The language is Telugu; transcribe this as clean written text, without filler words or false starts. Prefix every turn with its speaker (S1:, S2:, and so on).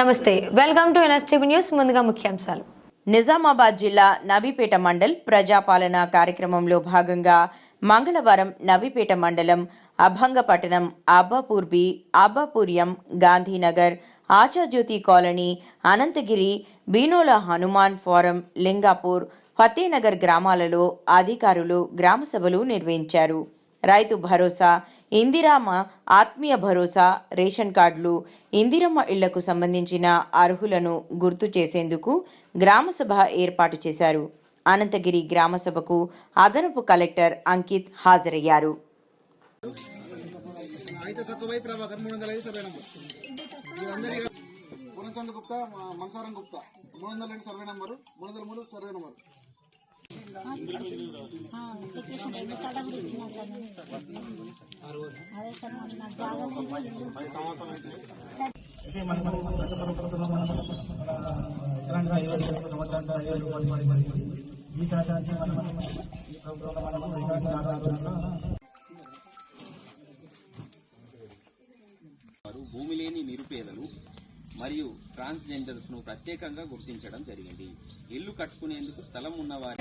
S1: నమస్తే, వెల్కమ్ టు ఎన్ఎస్టీవీ న్యూస్. ముందుగా ముఖ్యాంశాలు.
S2: నిజామాబాద్ జిల్లా నవీపేట మండల్ ప్రజాపాలన కార్యక్రమంలో భాగంగా మంగళవారం నవీపేట మండలం Abhangapatnam, Abbapur B, Abbapuryam, Gandhinagar, Ashajyothi colony, Anantagiri, Binola Hanuman farm, Lingapur, Fatehnagar గ్రామాలలో అధికారులు గ్రామ సభలు నిర్వహించారు. రైతు భరోసా, ఇందిరమ్మ ఆత్మీయ భరోసా, రేషన్ కార్డులు, ఇందిరమ్మ ఇళ్లకు సంబంధించిన అర్హులను గుర్తు చేసేందుకు గ్రామసభ ఏర్పాటు చేశారు. అనంతగిరి గ్రామసభకు అదనపు కలెక్టర్ అంకిత్ హాజరయ్యారు.
S3: భూమి లేని నిరుపేదలు మరియు ట్రాన్స్జెండర్స్ ను ప్రత్యేకంగా గుర్తించడం జరిగింది. ఇల్లు కట్టుకునేందుకు స్థలం ఉన్నవారు